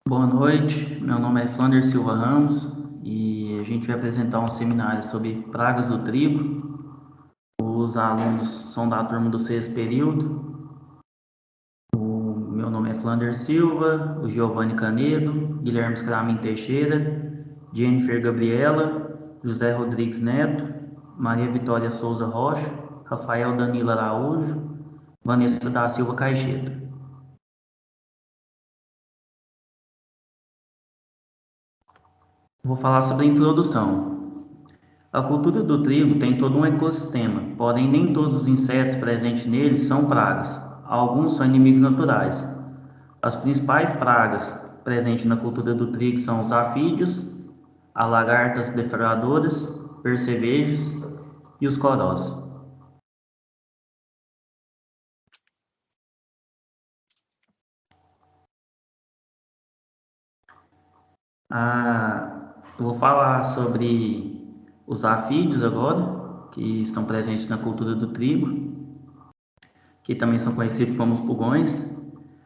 Boa noite, meu nome é Flander Silva Ramos e a gente vai apresentar um seminário sobre pragas do trigo. Os alunos são da turma do sexto período. O meu nome é Flander Silva, o Giovanni Canedo, Guilherme Scramin Teixeira, Jennifer Gabriela, José Rodrigues Neto, Maria Vitória Souza Rocha, Rafael Danilo Araújo, Vanessa da Silva Caixeta. Vou falar sobre a introdução. A cultura do trigo tem todo um ecossistema, porém nem todos os insetos presentes nele são pragas. Alguns são inimigos naturais. As principais pragas presentes na cultura do trigo são os afídeos, as lagartas defradoras, percevejos e os corós. Eu vou falar sobre os afídeos agora, que estão presentes na cultura do trigo, que também são conhecidos como os pulgões.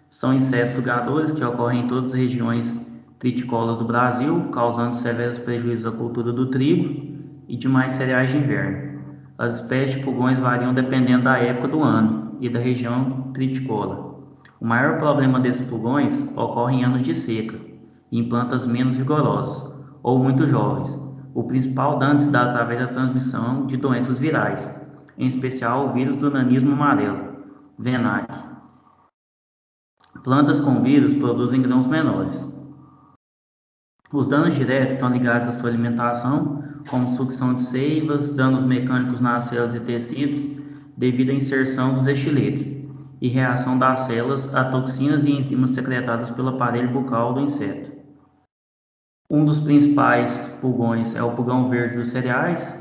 São insetos sugadores que ocorrem em todas as regiões triticólas do Brasil, causando severos prejuízos à cultura do trigo e demais cereais de inverno. As espécies de pulgões variam dependendo da época do ano e da região triticola. O maior problema desses pulgões ocorre em anos de seca e em plantas menos vigorosas ou muito jovens. O principal dano se dá através da transmissão de doenças virais, em especial o vírus do nanismo amarelo, VENAC. Plantas com vírus produzem grãos menores. Os danos diretos estão ligados à sua alimentação, como sucção de seivas, danos mecânicos nas células e tecidos, devido à inserção dos estiletes, e reação das células a toxinas e enzimas secretadas pelo aparelho bucal do inseto. Um dos principais pulgões é o pulgão verde dos cereais.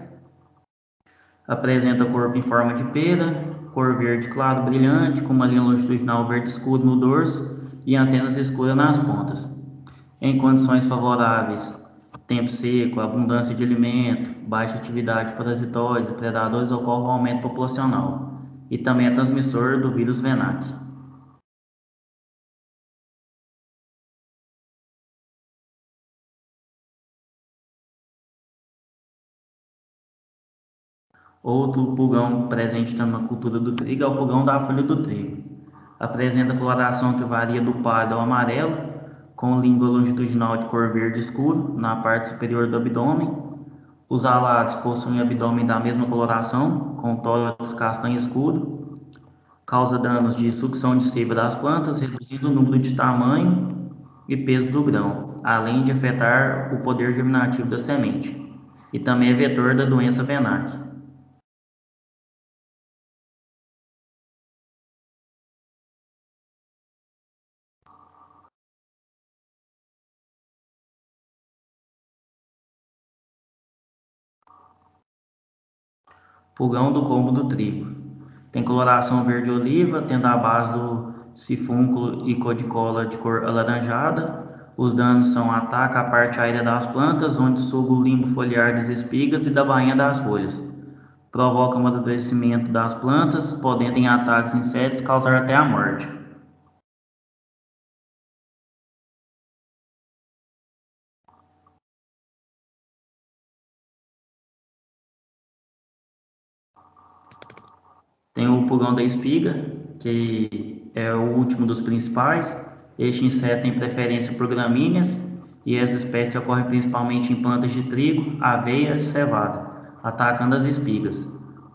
Apresenta corpo em forma de pera, cor verde claro brilhante, com uma linha longitudinal verde escuro no dorso e antenas escuras nas pontas. Em condições favoráveis, tempo seco, abundância de alimento, baixa atividade parasitóides e predadores, ocorre um aumento populacional e também é transmissor do vírus VENAC. Outro pulgão presente na cultura do trigo é o pulgão da folha do trigo. Apresenta coloração que varia do pálido ao amarelo, com língua longitudinal de cor verde escuro na parte superior do abdômen. Os alados possuem abdômen da mesma coloração, com tórax castanho escuro. Causa danos de sucção de seiva das plantas, reduzindo o número de tamanho e peso do grão, além de afetar o poder germinativo da semente. E também é vetor da doença VENAC. Pulgão do colmo do trigo. Tem coloração verde-oliva, tendo a base do sifúnculo e codicola de cor alaranjada. Os danos são ataque à parte aérea das plantas, onde suga o limbo foliar das espigas e da bainha das folhas. Provoca o amadurecimento das plantas, podendo em ataques insetos causar até a morte. Tem o pulgão da espiga, que é o último dos principais. Este inseto tem preferência por gramíneas e essa espécie ocorre principalmente em plantas de trigo, aveia e cevada, atacando as espigas.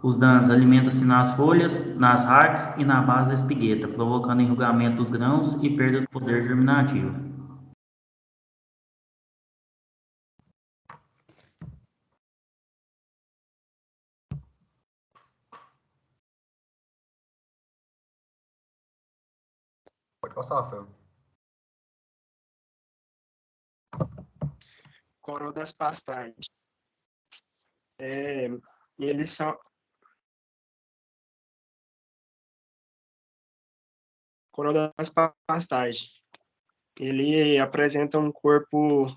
Os danos alimentam-se nas folhas, nas raízes e na base da espigueta, provocando enrugamento dos grãos e perda do poder germinativo. Pode passar, Rafael. Coroa das pastagens. É, eles são coroa das pastagens. Ele apresenta um corpo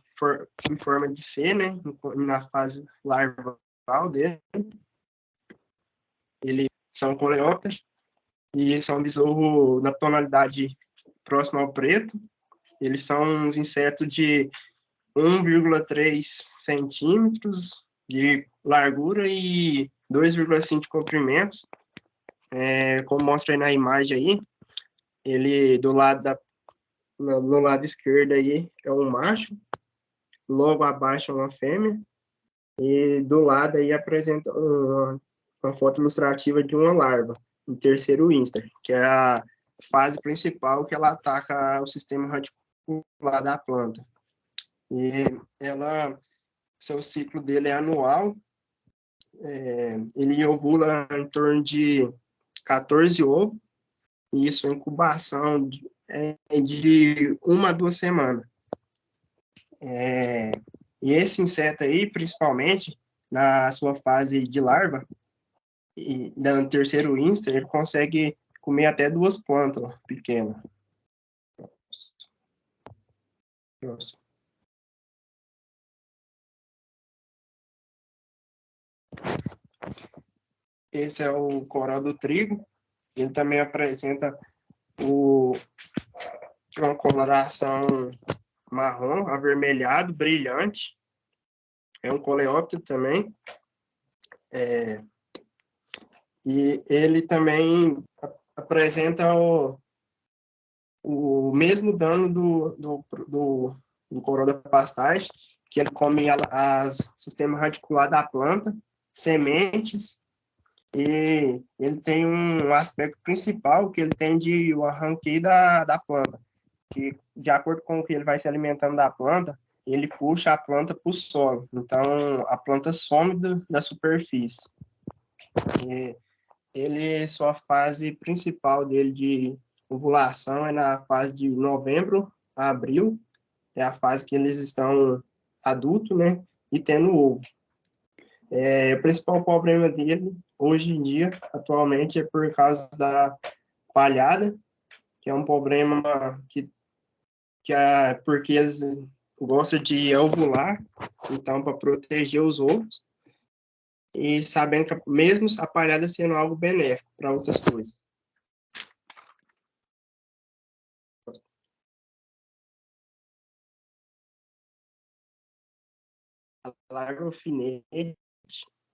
em forma de C, né? Na fase larval dele. Eles são coleópteros e são besouro na tonalidade próxima ao preto. Eles são uns insetos de 1,3 centímetros de largura e 2,5 de comprimento. Como mostra aí na imagem aí, ele no lado esquerdo aí é um macho, logo abaixo é uma fêmea, e do lado aí apresenta uma foto ilustrativa de uma larva, o terceiro ínstar, que é a fase principal que ela ataca o sistema radicular da planta. E seu ciclo dele é anual, ele ovula em torno de 14 ovos, e isso é incubação de 1 a 2 semanas. E esse inseto aí, principalmente, na sua fase de larva, e no terceiro instar, ele consegue comer até 2 plântulas pequenas. Próximo. Esse é o coral do trigo. Ele também apresenta uma coloração marrom, avermelhado, brilhante. É um coleóptero também. E ele também apresenta o mesmo dano do coral da pastagem, que ele come sistema radicular da planta, sementes, e ele tem um aspecto principal que ele tem de o arranque da planta, que de acordo com o que ele vai se alimentando da planta, ele puxa a planta para o solo, então a planta some da superfície. Sua fase principal dele de ovulação é na fase de novembro a abril, é a fase que eles estão adultos, né, e tendo ovo. O principal problema dele, hoje em dia, atualmente, é por causa da palhada, que é um problema porque eles gostam de ovular, então, para proteger os ovos, e sabendo que mesmo a palhada sendo algo benéfico para outras coisas. A larva alfinete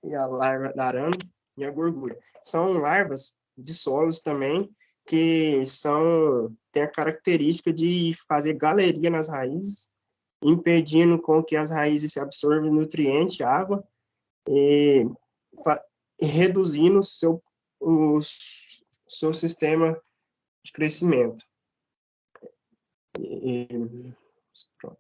e a larva da arame e a gorgulha. São larvas de solos também que têm a característica de fazer galeria nas raízes, impedindo com que as raízes absorvam nutriente, água, e reduzindo o seu sistema de crescimento. Pronto.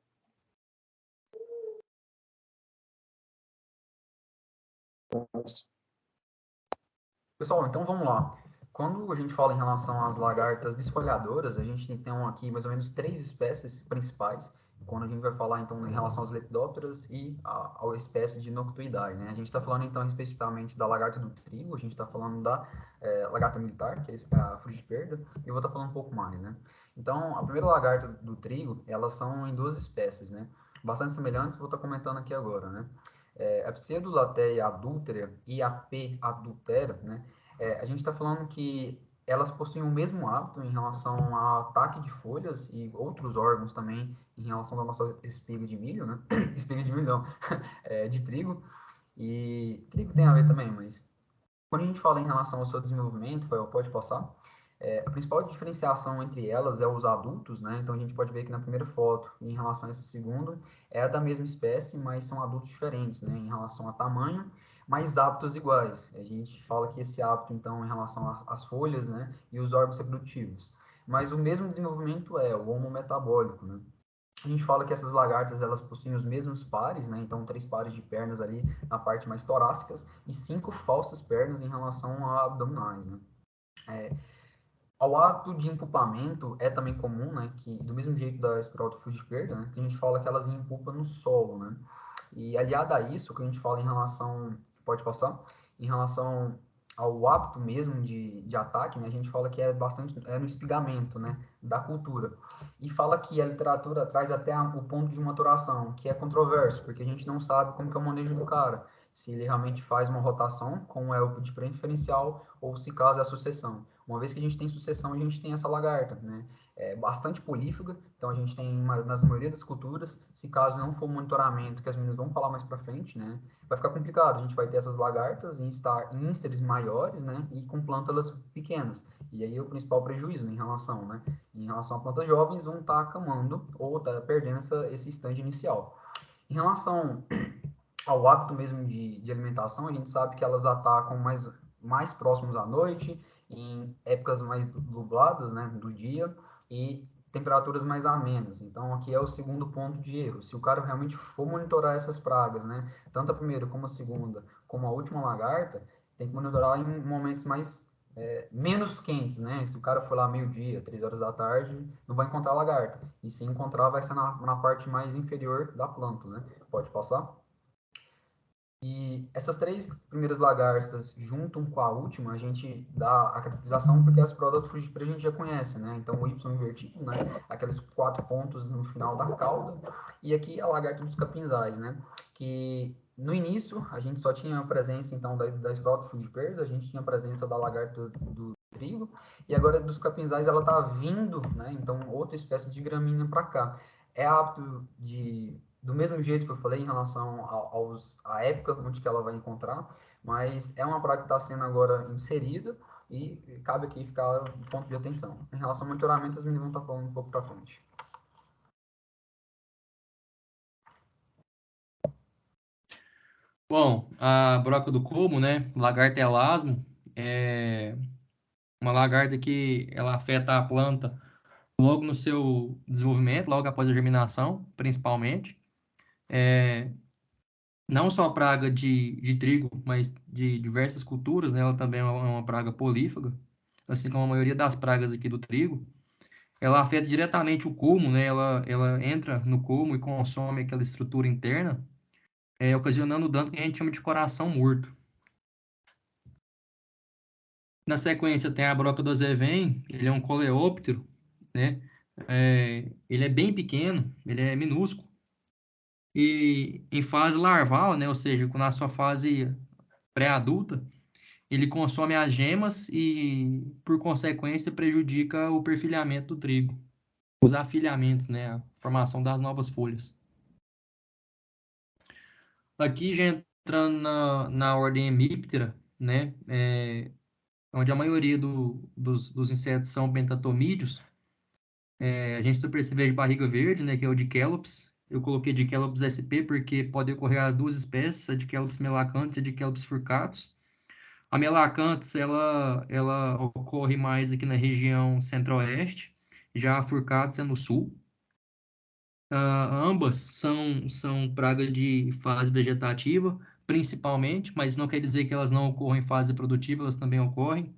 Pessoal, então vamos lá. Quando a gente fala em relação às lagartas desfolhadoras, a gente tem aqui mais ou menos 3 espécies principais. Quando a gente vai falar, então, em relação às lepidópteras e à espécie de Noctuidae, né? A gente está falando, então, especificamente da lagarta do trigo, a gente está falando da lagarta militar, que é a frugiperda, e eu vou estar falando um pouco mais, né? Então, a primeira lagarta do trigo, elas são em 2 espécies, né? Bastante semelhantes, vou estar comentando aqui agora, né? A Pseudolateia adúltera e a P. adultera, né? A gente está falando que elas possuem o mesmo hábito em relação ao ataque de folhas e outros órgãos também em relação à nossa espiga de milho, né? Espiga de milho não, de trigo. E trigo tem a ver também, mas quando a gente fala em relação ao seu desenvolvimento, pode passar, a principal diferenciação entre elas é os adultos, né? Então a gente pode ver que na primeira foto, em relação a esse segundo, é da mesma espécie, mas são adultos diferentes, né? Em relação a tamanho, mas hábitos iguais. A gente fala que esse hábito, então, em relação às folhas, né? E os órgãos reprodutivos. Mas o mesmo desenvolvimento é o homometabólico, né? A gente fala que essas lagartas, elas possuem os mesmos pares, né? Então, 3 pares de pernas ali na parte mais torácicas e 5 falsas pernas em relação a abdominais, né? Ao ato de empupamento é também comum, né, que do mesmo jeito da Espiroto-frugiperda, né, que a gente fala que elas empupam no solo, né, e aliado a isso, que a gente fala em relação, pode passar, em relação ao hábito mesmo de ataque, né, a gente fala que é no espigamento, né, da cultura, e fala que a literatura traz até o ponto de maturação, que é controverso, porque a gente não sabe como que é o manejo do cara, se ele realmente faz uma rotação, como é o de preferencial, ou se caso é a sucessão. Uma vez que a gente tem sucessão, a gente tem essa lagarta, né? bastante polífaga, então a gente tem nas maioria das culturas, se caso não for monitoramento, que as meninas vão falar mais para frente, né, vai ficar complicado, a gente vai ter essas lagartas em ísteres maiores, né, e com plântulas pequenas, e aí é o principal prejuízo, né, em relação a plantas jovens, vão estar acamando ou tá perdendo esse stand inicial. Em relação ao hábito mesmo de alimentação, a gente sabe que elas atacam mais próximos à noite, em épocas mais nubladas, né, do dia, e temperaturas mais amenas. Então, aqui é o segundo ponto de erro. Se o cara realmente for monitorar essas pragas, né, tanto a primeira como a segunda, como a última lagarta, tem que monitorar em momentos menos quentes, né? Se o cara for lá meio-dia, 3 horas da tarde, não vai encontrar lagarta. E se encontrar, vai ser na parte mais inferior da planta, né? Pode passar? E essas 3 primeiras lagartas, juntam com a última, a gente dá a caracterização porque as Product Fruit a gente já conhece, né? Então, o Y invertido, né? Aqueles 4 pontos no final da cauda. E aqui a lagarta dos capinzais, né? Que no início a gente só tinha a presença, então, das Product Fruit Pears, a gente tinha a presença da lagarta do trigo, e agora dos capinzais ela tá vindo, né? Então, outra espécie de gramínea para cá. É apto do mesmo jeito que eu falei em relação à época onde que ela vai encontrar, mas é uma praga que está sendo agora inserida e cabe aqui ficar um ponto de atenção. Em relação ao monitoramento, as meninas vão estar falando um pouco para frente. Bom, a broca do como, né? Lagarta elasmo, é uma lagarta que ela afeta a planta logo no seu desenvolvimento, logo após a germinação, principalmente. Não só a praga de trigo, mas de diversas culturas, né? Ela também é uma praga polífaga, assim como a maioria das pragas aqui do trigo. Ela afeta diretamente o culmo, né? Ela entra no culmo e consome aquela estrutura interna, ocasionando o dano que a gente chama de coração morto. Na sequência tem a broca do azevém, ele é um coleóptero, né? Ele é bem pequeno, ele é minúsculo. E em fase larval, né? Ou seja, na sua fase pré-adulta, ele consome as gemas e, por consequência, prejudica o perfilhamento do trigo. Os afilhamentos, né? A formação das novas folhas. Aqui já entrando na ordem hemíptera, né? Onde a maioria dos insetos são pentatomídeos. A gente tem o percevejo de barriga verde, né? Que é o Dichelopes. Eu coloquei Dichelopes sp porque pode ocorrer as duas espécies, a Dichelopes melacanthus e a Dichelopes furcatus. A melacanthus, ela ocorre mais aqui na região centro-oeste, já a furcatus é no sul. Ambas são praga de fase vegetativa, principalmente, mas não quer dizer que elas não ocorram em fase produtiva, elas também ocorrem.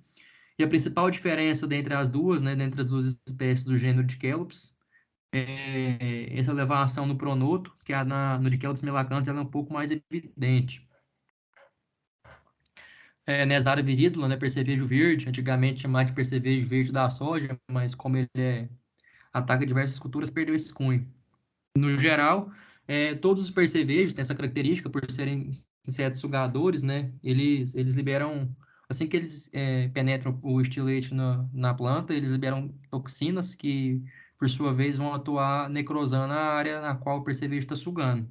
E a principal diferença dentre as duas, né, dentre as duas espécies do gênero Dichelopes, é essa elevação no pronoto, que no Dichelopes melacanthus ela é um pouco mais evidente. Nesara viridula, né, percevejo verde, antigamente chamado de percevejo verde da soja, mas como ele ataca diversas culturas, perdeu esse cunho. No geral, todos os percevejos têm essa característica por serem insetos sugadores, né? Eles liberam, assim que eles penetram o estilete na planta, eles liberam toxinas que, por sua vez, vão atuar necrosando a área na qual o percevejo está sugando.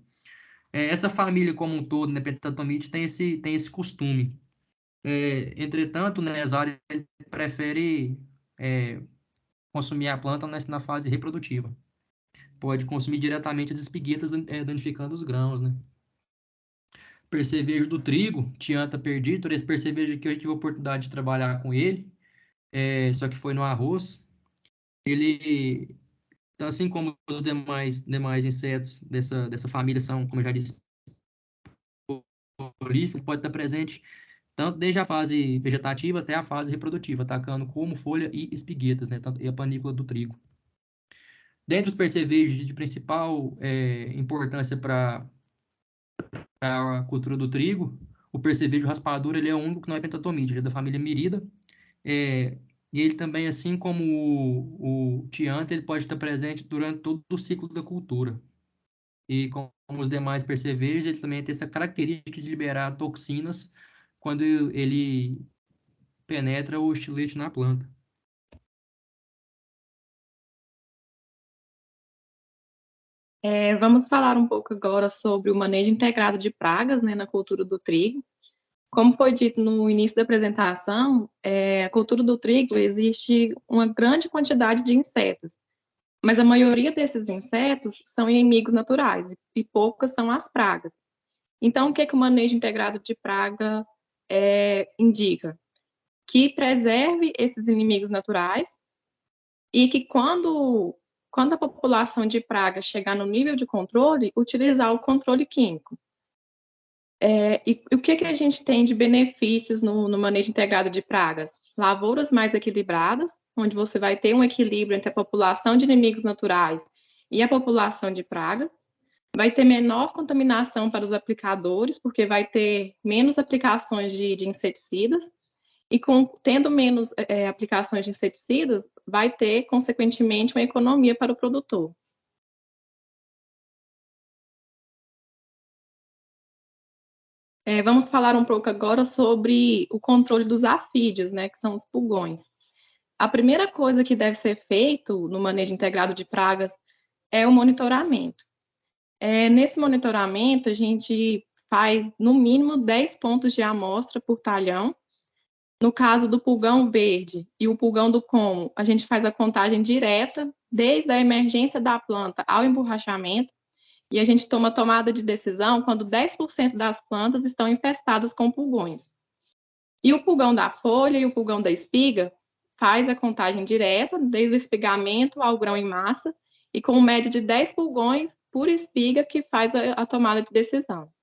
Essa família como um todo, né, Pentatomite, tem esse costume. Entretanto, né, as áreas prefere consumir a planta na fase reprodutiva. Pode consumir diretamente as espiguetas, danificando os grãos, né? Percevejo do trigo, Tianta perditor, esse percevejo aqui eu tive a oportunidade de trabalhar com ele, só que foi no arroz. Ele, então, assim como os demais insetos dessa família são, como eu já disse, prolíferos, pode estar presente tanto desde a fase vegetativa até a fase reprodutiva, atacando como folha e espiguetas, né? E a panícula do trigo. Dentre os percevejos de principal importância para a cultura do trigo, o percevejo raspador ele é o único que não é pentatomídeo, ele é da família Mirida. E ele também, assim como o Tianta, ele pode estar presente durante todo o ciclo da cultura. E como os demais percevejos, ele também tem essa característica de liberar toxinas quando ele penetra o estilete na planta. Vamos falar um pouco agora sobre o manejo integrado de pragas, né, na cultura do trigo. Como foi dito no início da apresentação, a cultura do trigo existe uma grande quantidade de insetos, mas a maioria desses insetos são inimigos naturais e poucas são as pragas. Então, o que o manejo integrado de praga indica? Que preserve esses inimigos naturais e que quando a população de praga chegar no nível de controle, utilizar o controle químico. E o que a gente tem de benefícios no manejo integrado de pragas? Lavouras mais equilibradas, onde você vai ter um equilíbrio entre a população de inimigos naturais e a população de praga. Vai ter menor contaminação para os aplicadores, porque vai ter menos aplicações de inseticidas. E tendo menos aplicações de inseticidas, vai ter, consequentemente, uma economia para o produtor. Vamos falar um pouco agora sobre o controle dos afídeos, né, que são os pulgões. A primeira coisa que deve ser feito no manejo integrado de pragas é o monitoramento. Nesse monitoramento, a gente faz, no mínimo, 10 pontos de amostra por talhão. No caso do pulgão verde e o pulgão do como, a gente faz a contagem direta, desde a emergência da planta ao emborrachamento, e a gente toma tomada de decisão quando 10% das plantas estão infestadas com pulgões. E o pulgão da folha e o pulgão da espiga faz a contagem direta, desde o espigamento ao grão em massa, e com média de 10 pulgões por espiga que faz a tomada de decisão.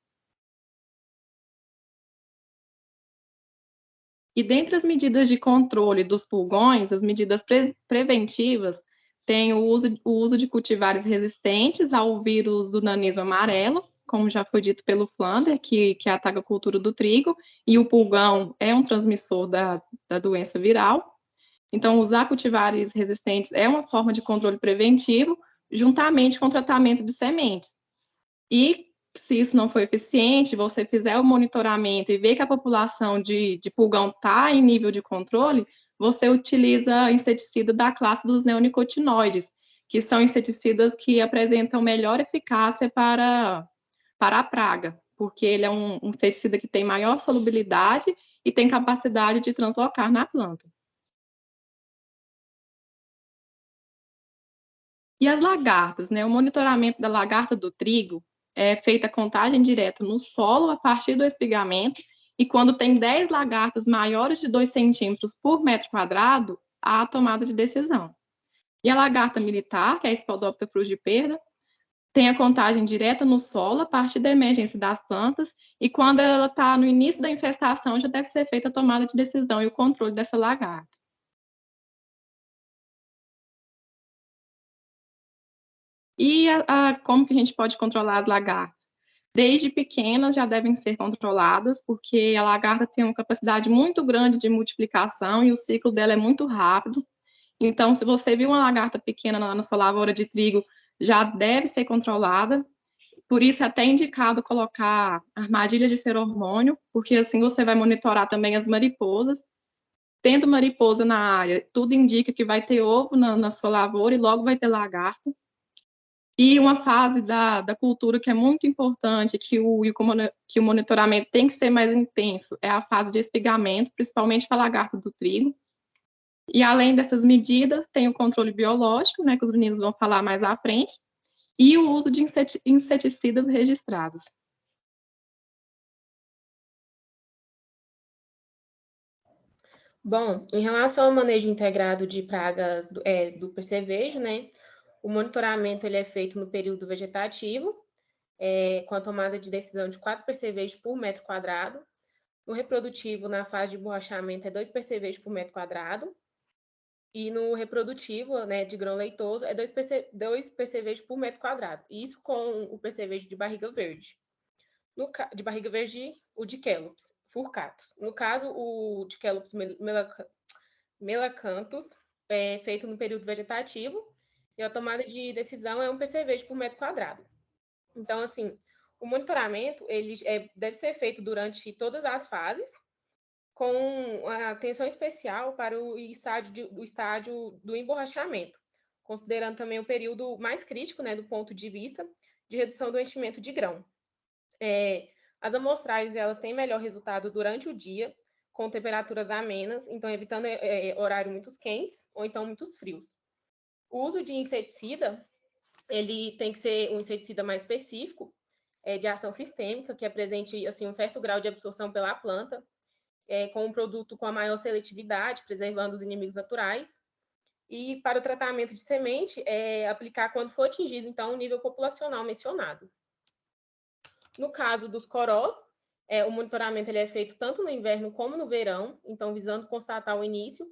E dentre as medidas de controle dos pulgões, as medidas preventivas tem o uso de cultivares resistentes ao vírus do nanismo amarelo, como já foi dito pelo Flander, que ataca a cultura do trigo, e o pulgão é um transmissor da doença viral. Então, usar cultivares resistentes é uma forma de controle preventivo, juntamente com o tratamento de sementes. E, se isso não for eficiente, você fizer o monitoramento e ver que a população de pulgão está em nível de controle, você utiliza inseticida da classe dos neonicotinoides, que são inseticidas que apresentam melhor eficácia para a praga, porque ele é um inseticida que tem maior solubilidade e tem capacidade de translocar na planta. E as lagartas, né? O monitoramento da lagarta do trigo é feita a contagem direta no solo a partir do espigamento, e quando tem 10 lagartas maiores de 2 centímetros por metro quadrado, há a tomada de decisão. E a lagarta militar, que é a Spodoptera frugiperda, tem a contagem direta no solo a partir da emergência das plantas, e quando ela está no início da infestação, já deve ser feita a tomada de decisão e o controle dessa lagarta. E como que a gente pode controlar as lagartas? Desde pequenas já devem ser controladas, porque a lagarta tem uma capacidade muito grande de multiplicação e o ciclo dela é muito rápido. Então, se você viu uma lagarta pequena na sua lavoura de trigo, já deve ser controlada. Por isso, é até indicado colocar armadilha de feromônio, porque assim você vai monitorar também as mariposas. Tendo mariposa na área, tudo indica que vai ter ovo na sua lavoura e logo vai ter lagarto. E uma fase da cultura que é muito importante, que o monitoramento tem que ser mais intenso, é a fase de espigamento, principalmente para a lagarta do trigo. E além dessas medidas, tem o controle biológico, né, que os meninos vão falar mais à frente, e o uso de inseticidas registrados. Bom, em relação ao manejo integrado de pragas do percevejo, né, o monitoramento ele é feito no período vegetativo, com a tomada de decisão de 4 percevejos por metro quadrado. No reprodutivo, na fase de borrachamento, é 2 percevejos por metro quadrado. E no reprodutivo, né, de grão leitoso, é 2 percevejos por metro quadrado. Isso com o percevejo de barriga verde. De barriga verde, o Dicelops furcatus. No caso, o Dicelops melacanthus é feito no período vegetativo e a tomada de decisão é 1 percevejo por metro quadrado. Então, assim, o monitoramento ele deve ser feito durante todas as fases, com atenção especial para o estágio do emborrachamento, considerando também o período mais crítico, né, do ponto de vista de redução do enchimento de grão. As amostragens, elas têm melhor resultado durante o dia, com temperaturas amenas, então evitando horários muito quentes ou então muito frios. O uso de inseticida, ele tem que ser um inseticida mais específico, de ação sistêmica, que apresente assim, um certo grau de absorção pela planta, com um produto com a maior seletividade, preservando os inimigos naturais. E para o tratamento de semente, aplicar quando for atingido, então, o nível populacional mencionado. No caso dos corós, o monitoramento ele é feito tanto no inverno como no verão, então visando constatar o início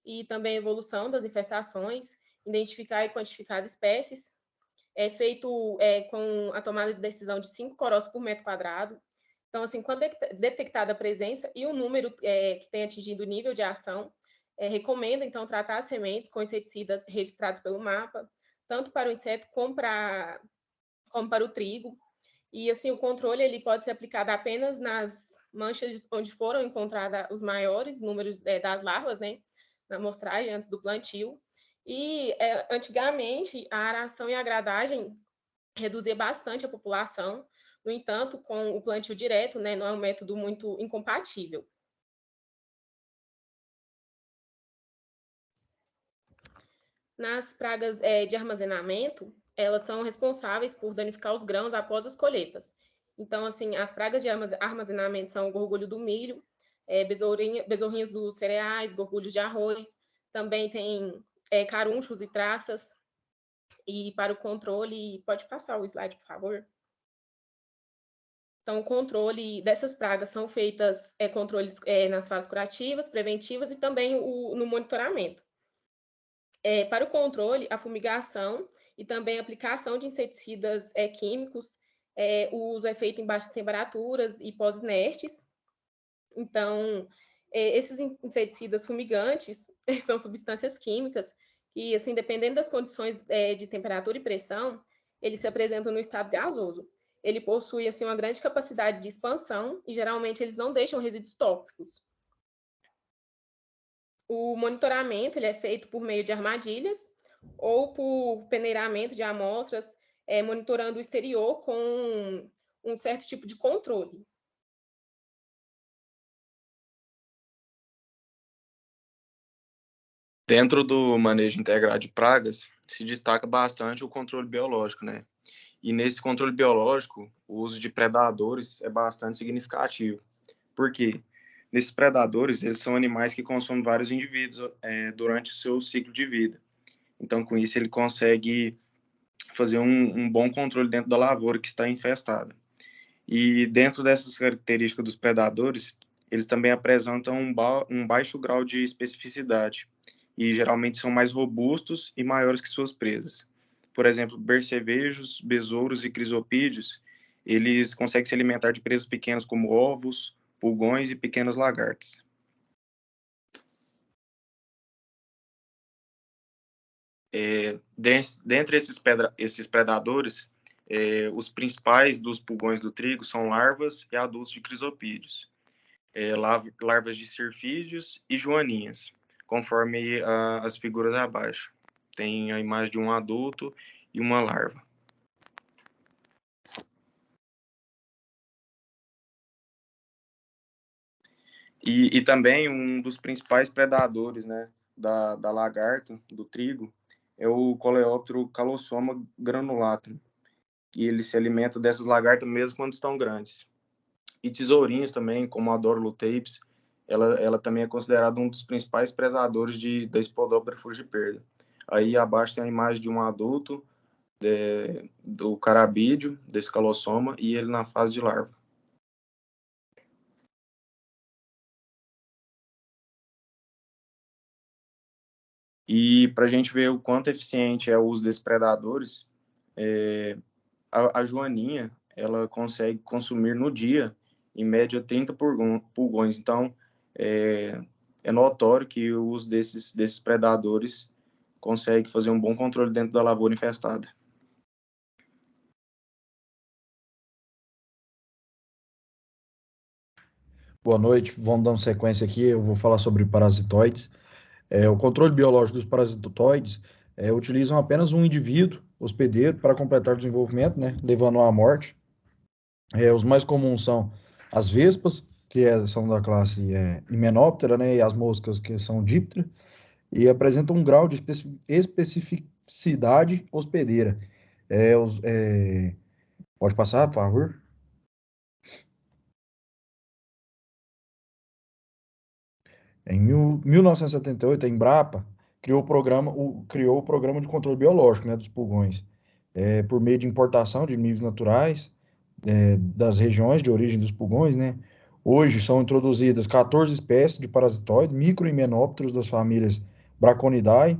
e também a evolução das infestações, identificar e quantificar as espécies. É feito com a tomada de decisão de 5 corós por metro quadrado. Então, assim, quando detectada a presença e o número que tem atingido o nível de ação, recomenda, então, tratar as sementes com inseticidas registrados pelo mapa, tanto para o inseto como para o trigo. E, assim, o controle ele pode ser aplicado apenas nas manchas onde foram encontrados os maiores números das larvas, né, na amostragem antes do plantio. E, antigamente, a aração e a gradagem reduzia bastante a população. No entanto, com o plantio direto, né, não é um método muito incompatível. Nas pragas de armazenamento, elas são responsáveis por danificar os grãos após as colheitas. Então, assim, as pragas de armazenamento são o gorgulho do milho, besorrinhas dos cereais, gorgulhos de arroz, também tem carunchos e traças. E para o controle, pode passar o slide, por favor? Então, o controle dessas pragas são feitas controles nas fases curativas, preventivas e também no monitoramento. Para o controle, a fumigação e também a aplicação de inseticidas químicos, o uso é feito em baixas temperaturas e pós-inertes. Então, esses inseticidas fumigantes são substâncias químicas que, assim, dependendo das condições de temperatura e pressão, eles se apresentam no estado gasoso. Ele possui, assim, uma grande capacidade de expansão e, geralmente, eles não deixam resíduos tóxicos. O monitoramento ele é feito por meio de armadilhas ou por peneiramento de amostras, monitorando o exterior com um certo tipo de controle. Dentro do manejo integrado de pragas, se destaca bastante o controle biológico, né? E nesse controle biológico, o uso de predadores é bastante significativo. Por quê? Nesses predadores, eles são animais que consomem vários indivíduos durante o seu ciclo de vida. Então, com isso, ele consegue fazer um bom controle dentro da lavoura que está infestada. E dentro dessas características dos predadores, eles também apresentam um baixo grau de especificidade e geralmente são mais robustos e maiores que suas presas. Por exemplo, percevejos, besouros e crisopídeos, eles conseguem se alimentar de presas pequenas como ovos, pulgões e pequenas lagartas. Dentre esses predadores, os principais dos pulgões do trigo são larvas e adultos de crisopídeos, larvas de sirfídeos e joaninhas, conforme as figuras abaixo. Tem a imagem de um adulto e uma larva. E também um dos principais predadores, né, da lagarta, do trigo, é o Coleóptero Calossoma granulatum, e ele se alimenta dessas lagartas mesmo quando estão grandes. E tesourinhas também, como a Dorolutapes, ela também é considerada um dos principais predadores da Spodoptera frugiperda. Aí abaixo tem a imagem de um adulto do carabídeo, desse calossoma, e ele na fase de larva. E para a gente ver o quanto eficiente é o uso desses predadores, a joaninha, ela consegue consumir no dia, em média, 30 pulgões. Então, é notório que o uso desses predadores consegue fazer um bom controle dentro da lavoura infestada. Boa noite, vamos dar uma sequência aqui, eu vou falar sobre parasitoides. O controle biológico dos parasitoides utilizam apenas um indivíduo hospedeiro para completar o desenvolvimento, né, levando à morte. Os mais comuns são as vespas, que são da classe Hymenoptera, né, e as moscas, que são Diptera, e apresentam um grau de especificidade hospedeira. Pode passar, por favor? Em 1978, a Embrapa criou o programa de controle biológico, né, dos pulgões, por meio de importação de níveis naturais das regiões de origem dos pulgões, né? Hoje são introduzidas 14 espécies de parasitoides, microhimenópteros das famílias Braconidae,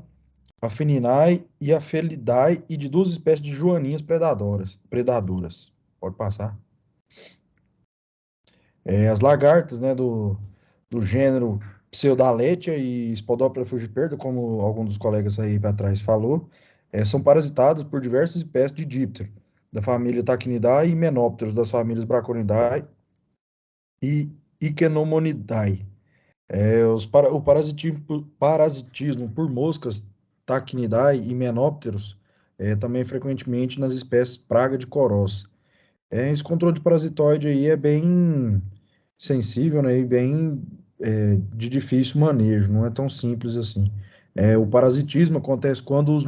Apheninae e Aphelidae e de 2 espécies de joaninhas predadoras. Pode passar. As lagartas, né, do gênero Pseudaletia e Spodoptera frugiperda, como algum dos colegas aí para trás falou, são parasitadas por diversas espécies de díptero, da família Tachinidae e Hymenopteros, das famílias Braconidae e Ichenomonidae. O parasitismo por moscas Tachinidae e Hymenopteros também frequentemente nas espécies praga de Coros. Esse controle de parasitoide aí é bem sensível, né, e bem de difícil manejo, não é tão simples assim. O parasitismo acontece quando os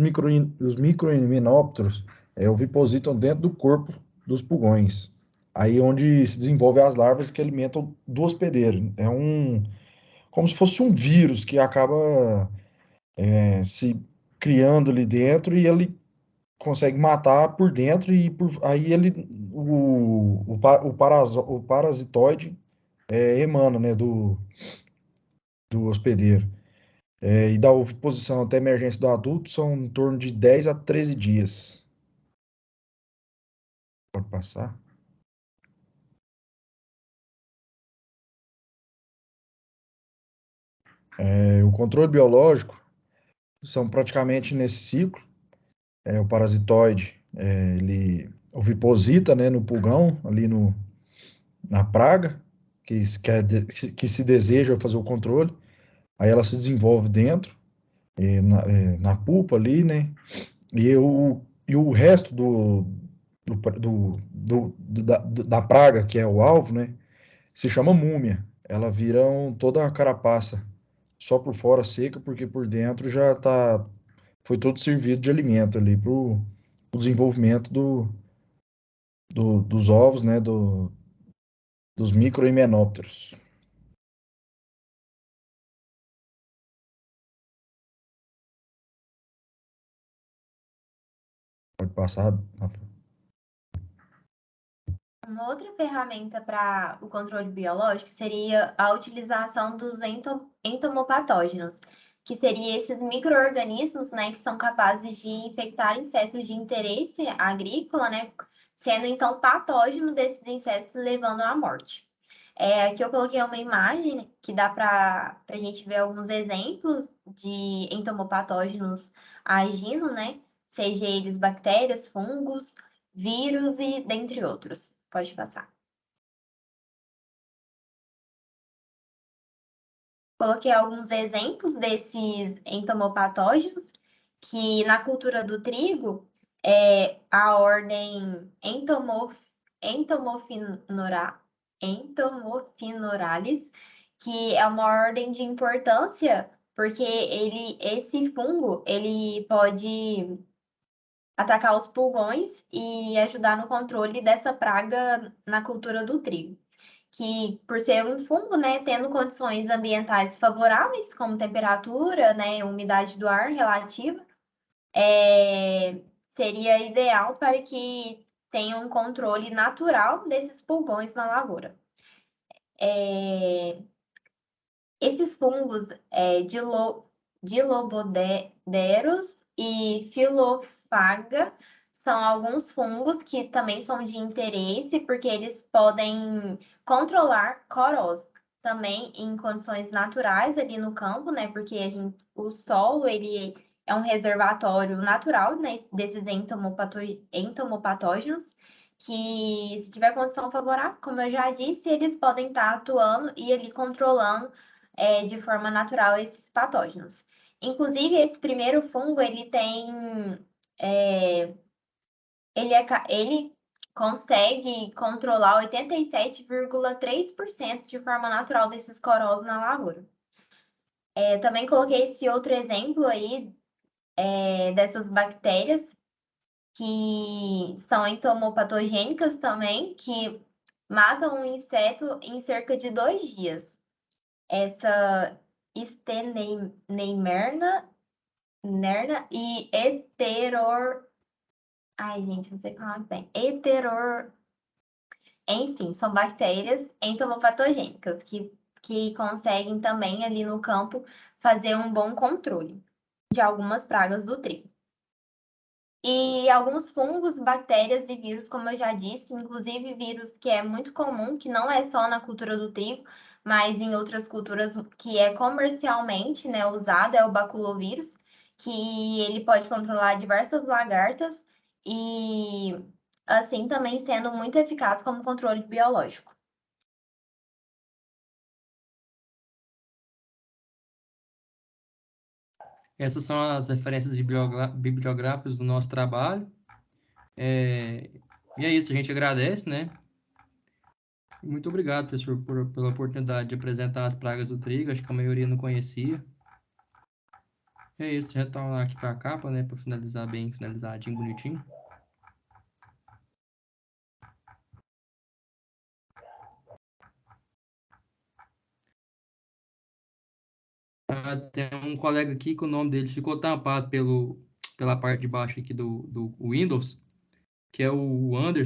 microhimenópteros ovipositam dentro do corpo dos pulgões, aí onde se desenvolvem as larvas que alimentam do hospedeiro. Como se fosse um vírus que acaba se criando ali dentro e ele consegue matar por dentro e aí o parasitoide emana, né, do hospedeiro. E da oviposição até a emergência do adulto são em torno de 10 a 13 dias. Pode passar. O controle biológico são praticamente nesse ciclo. O parasitoide, ele oviposita, né, no pulgão, ali na praga, que se deseja fazer o controle. Aí ela se desenvolve dentro, na pulpa ali, né? E o resto da praga, que é o alvo, né? Se chama múmia. Ela vira toda uma carapaça, só por fora seca, porque por dentro foi todo servido de alimento ali para o desenvolvimento dos ovos, né? Dos microhimenópteros. Pode passar, Rafa. Uma outra ferramenta para o controle biológico seria a utilização dos entomopatógenos, que seriam esses micro-organismos, né, que são capazes de infectar insetos de interesse agrícola, né, sendo então patógeno desses insetos levando à morte. Aqui eu coloquei uma imagem que dá para a gente ver alguns exemplos de entomopatógenos agindo, né, seja eles bactérias, fungos, vírus e dentre outros. Pode passar. Coloquei alguns exemplos desses entomopatógenos, que na cultura do trigo, a ordem Entomophinoralis, que é uma ordem de importância, porque esse fungo, ele pode atacar os pulgões e ajudar no controle dessa praga na cultura do trigo. Que, por ser um fungo, né, tendo condições ambientais favoráveis, como temperatura, né, umidade do ar relativa, seria ideal para que tenha um controle natural desses pulgões na lavoura. Esses fungos Diloboderos e Filofaga são alguns fungos que também são de interesse, porque eles podem controlar corós também em condições naturais ali no campo, né? Porque o solo, ele é um reservatório natural, né, desses entomopatógenos, que se tiver condição favorável, como eu já disse, eles podem estar atuando e ali controlando de forma natural esses patógenos. Inclusive, esse primeiro fungo, ele tem... ele consegue controlar 87,3% de forma natural desses corosos na lavoura. Também coloquei esse outro exemplo aí dessas bactérias que são entomopatogênicas também, que matam um inseto em cerca de 2 dias. Essa Steneimerna e Ai, gente, não sei falar bem. Enfim, são bactérias entomopatogênicas que conseguem também ali no campo fazer um bom controle de algumas pragas do trigo. E alguns fungos, bactérias e vírus, como eu já disse, inclusive vírus que é muito comum, que não é só na cultura do trigo, mas em outras culturas que é comercialmente, né, usado, é o baculovírus, que ele pode controlar diversas lagartas e assim também sendo muito eficaz como controle biológico. Essas são as referências bibliográficas do nosso trabalho. E é isso, a gente agradece, né? Muito obrigado, professor, pela oportunidade de apresentar as pragas do trigo. Acho que a maioria não conhecia. É isso, retornar aqui para a capa, né? Para finalizar bem finalizadinho, bonitinho. Tem um colega aqui que o nome dele ficou tampado pela parte de baixo aqui do Windows, que é o Anderson.